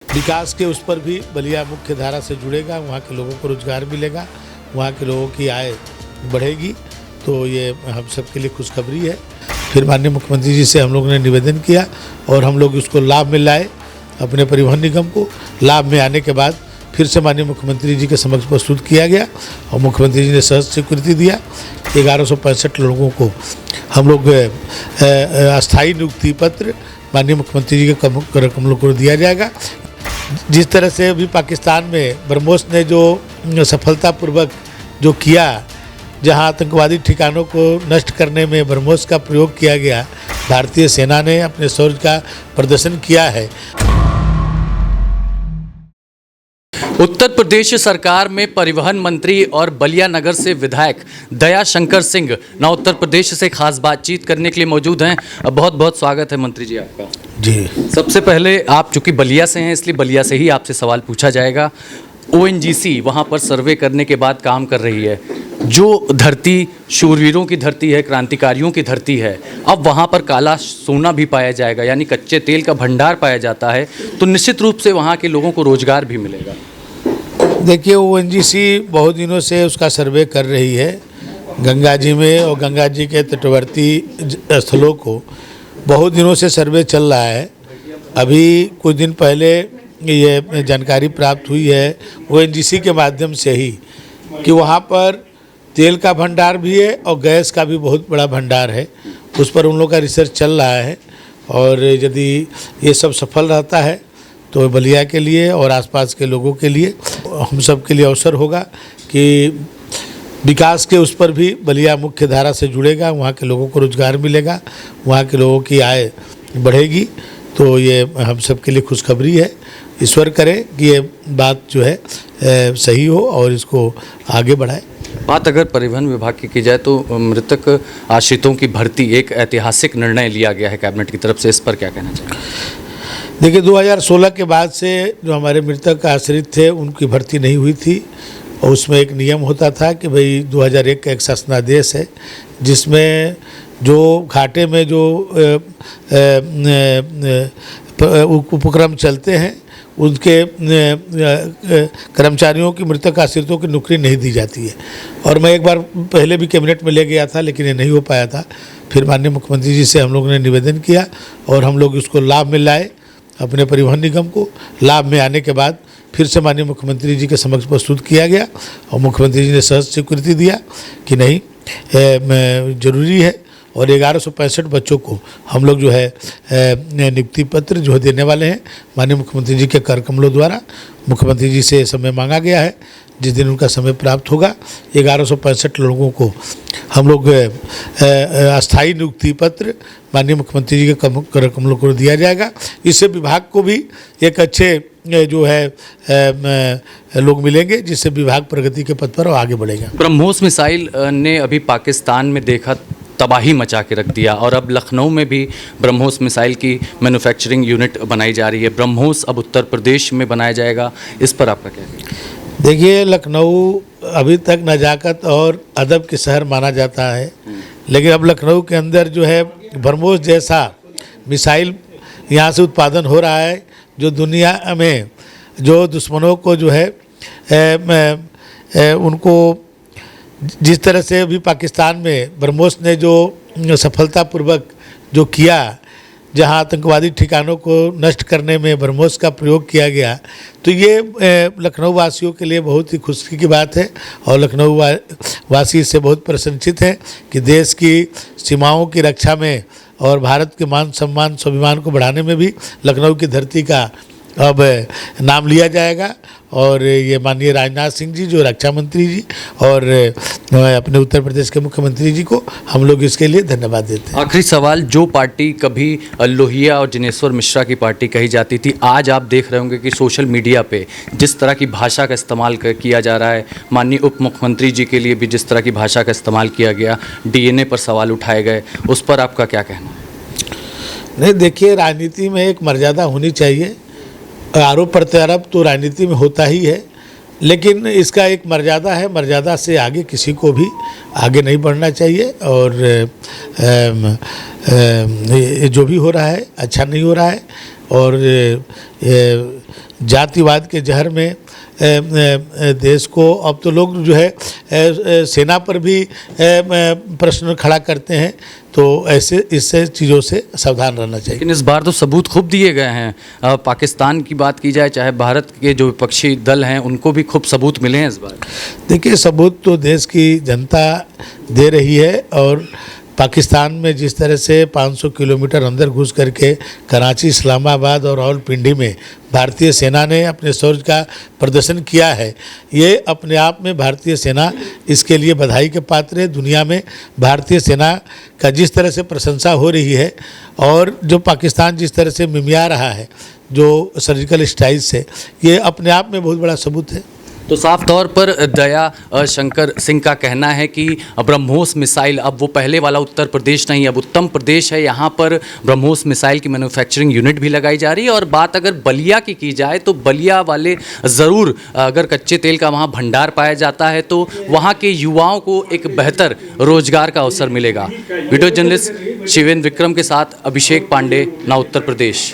विकास के उस पर भी बलिया मुख्य धारा से जुड़ेगा, वहाँ के लोगों को रोजगार मिलेगा, वहाँ के लोगों की आय बढ़ेगी। तो ये हम सब के लिए खुशखबरी है। फिर माननीय मुख्यमंत्री जी से हम लोगों ने निवेदन किया और हम लोग इसको लाभ में लाए। अपने परिवहन निगम को लाभ में आने के बाद फिर से माननीय मुख्यमंत्री जी के समक्ष प्रस्तुत किया गया और मुख्यमंत्री जी ने सहज स्वीकृति दिया। 1165 लोगों को हम लोग अस्थायी नियुक्ति पत्र माननीय मुख्यमंत्री जी के कमलों को दिया जाएगा। जिस तरह से अभी पाकिस्तान में ब्रह्मोस ने जो सफलतापूर्वक जो किया, जहां आतंकवादी ठिकानों को नष्ट करने में ब्रह्मोस का प्रयोग किया गया, भारतीय सेना ने अपने शौर्य का प्रदर्शन किया है। उत्तर प्रदेश सरकार में परिवहन मंत्री और बलिया नगर से विधायक दया शंकर सिंह ना उत्तर प्रदेश से खास बातचीत करने के लिए मौजूद हैं। बहुत बहुत स्वागत है मंत्री जी आपका। जी, सबसे पहले आप चूंकि बलिया से हैं इसलिए बलिया से ही आपसे सवाल पूछा जाएगा। ONGC वहाँ पर सर्वे करने के बाद काम कर रही है। जो धरती शूरवीरों की धरती है, क्रांतिकारियों की धरती है, अब वहाँ पर काला सोना भी पाया जाएगा, यानी कच्चे तेल का भंडार पाया जाता है, तो निश्चित रूप से वहाँ के लोगों को रोजगार भी मिलेगा। देखिए, ONGC बहुत दिनों से उसका सर्वे कर रही है गंगा जी में, और गंगा जी के तटवर्ती स्थलों को बहुत दिनों से सर्वे चल रहा है। अभी कुछ दिन पहले ये जानकारी प्राप्त हुई है ONGC के माध्यम से ही कि वहाँ पर तेल का भंडार भी है और गैस का भी बहुत बड़ा भंडार है। उस पर उन लोगों का रिसर्च चल रहा है और यदि ये सब सफल रहता है तो बलिया के लिए और आसपास के लोगों के लिए, हम सब के लिए अवसर होगा कि विकास के उस पर भी बलिया मुख्य धारा से जुड़ेगा, वहाँ के लोगों को रोजगार मिलेगा, वहाँ के लोगों की आय बढ़ेगी। तो ये हम सब के लिए खुशखबरी है। ईश्वर करे कि ये बात जो है सही हो और इसको आगे बढ़ाए। बात अगर परिवहन विभाग की जाए तो मृतक आश्रितों की भर्ती एक ऐतिहासिक निर्णय लिया गया है कैबिनेट की तरफ से, इस पर क्या कहना चाहिए? देखिए, 2016 के बाद से जो हमारे मृतक आश्रित थे उनकी भर्ती नहीं हुई थी और उसमें एक नियम होता था कि भाई 2001 का एक शासनादेश है जिसमें जो घाटे में जो उपक्रम चलते हैं उनके कर्मचारियों की मृतक आश्रितों की नौकरी नहीं दी जाती है। और मैं एक बार पहले भी कैबिनेट में ले गया था लेकिन ये नहीं हो पाया था। फिर माननीय मुख्यमंत्री जी से हम लोगों ने निवेदन किया और हम लोग इसको लाभ में लाए। अपने परिवहन निगम को लाभ में आने के बाद फिर से माननीय मुख्यमंत्री जी के समक्ष प्रस्तुत किया गया और मुख्यमंत्री जी ने सहज स्वीकृति दिया कि नहीं जरूरी है। और 1165 बच्चों को हम लोग जो है नियुक्ति पत्र जो है देने वाले हैं माननीय मुख्यमंत्री जी के कर कमलों द्वारा। मुख्यमंत्री जी से समय मांगा गया है, जिस दिन उनका समय प्राप्त होगा 1165 लोगों को हम लोग अस्थायी नियुक्ति पत्र माननीय मुख्यमंत्री जी के कर कमलों को दिया जाएगा। इससे विभाग को भी एक अच्छे जो है लोग मिलेंगे, जिससे विभाग प्रगति के पथ पर आगे बढ़ेगा। ब्रह्मोस मिसाइल ने अभी पाकिस्तान में देखा तबाही मचा के रख दिया और अब लखनऊ में भी ब्रह्मोस मिसाइल की मैन्युफैक्चरिंग यूनिट बनाई जा रही है। ब्रह्मोस अब उत्तर प्रदेश में बनाया जाएगा, इस पर आपका क्या कहना है? देखिए, लखनऊ अभी तक नजाकत और अदब के शहर माना जाता है, लेकिन अब लखनऊ के अंदर जो है ब्रह्मोस जैसा मिसाइल यहाँ से उत्पादन हो रहा है जो दुनिया में जो दुश्मनों को जो है उनको जिस तरह से अभी पाकिस्तान में ब्रह्मोस ने जो सफलतापूर्वक जो किया, जहां आतंकवादी ठिकानों को नष्ट करने में ब्रह्मोस का प्रयोग किया गया, तो ये लखनऊ वासियों के लिए बहुत ही खुशी की बात है और लखनऊ वासी इससे बहुत प्रसन्नचित हैं कि देश की सीमाओं की रक्षा में और भारत के मान सम्मान स्वाभिमान को बढ़ाने में भी लखनऊ की धरती का अब नाम लिया जाएगा। और ये माननीय राजनाथ सिंह जी जो रक्षा मंत्री जी और अपने उत्तर प्रदेश के मुख्यमंत्री जी को हम लोग इसके लिए धन्यवाद देते हैं। आखिरी सवाल, जो पार्टी कभी लोहिया और जिनेश्वर मिश्रा की पार्टी कही जाती थी, आज आप देख रहे होंगे कि सोशल मीडिया पे जिस तरह की भाषा का इस्तेमाल किया जा रहा है, माननीय उप मुख्यमंत्री जी के लिए भी जिस तरह की भाषा का इस्तेमाल किया गया, DNA पर सवाल उठाए गए, उस पर आपका क्या कहना है? नहीं, देखिए, राजनीति में एक मर्यादा होनी चाहिए। आरोप प्रत्यारोप तो राजनीति में होता ही है, लेकिन इसका एक मर्यादा है। मर्यादा से आगे किसी को भी आगे नहीं बढ़ना चाहिए और जो भी हो रहा है अच्छा नहीं हो रहा है। और जातिवाद के जहर में देश को, अब तो लोग जो है सेना पर भी प्रश्न खड़ा करते हैं, तो ऐसे इससे चीज़ों से सावधान रहना चाहिए। लेकिन इस बार तो सबूत खूब दिए गए हैं। पाकिस्तान की बात की जाए, चाहे भारत के जो विपक्षी दल हैं, उनको भी खूब सबूत मिले हैं इस बार। देखिए, सबूत तो देश की जनता दे रही है, और पाकिस्तान में जिस तरह से 500 किलोमीटर अंदर घुस करके कराची, इस्लामाबाद और रावलपिंडी में भारतीय सेना ने अपने शौर्य का प्रदर्शन किया है, ये अपने आप में भारतीय सेना इसके लिए बधाई के पात्र है। दुनिया में भारतीय सेना का जिस तरह से प्रशंसा हो रही है, और जो पाकिस्तान जिस तरह से मिमिया रहा है जो सर्जिकल स्ट्राइक से, ये अपने आप में बहुत बड़ा सबूत है। तो साफ तौर पर दया शंकर सिंह का कहना है कि ब्रह्मोस मिसाइल, अब वो पहले वाला उत्तर प्रदेश नहीं, अब उत्तर प्रदेश है, यहाँ पर ब्रह्मोस मिसाइल की मैन्युफैक्चरिंग यूनिट भी लगाई जा रही है। और बात अगर बलिया की जाए तो बलिया वाले ज़रूर, अगर कच्चे तेल का वहाँ भंडार पाया जाता है तो वहाँ के युवाओं को एक बेहतर रोजगार का अवसर मिलेगा। वीडियो जर्नलिस्ट शिवेंद्र विक्रम के साथ अभिषेक पांडे, ना उत्तर प्रदेश।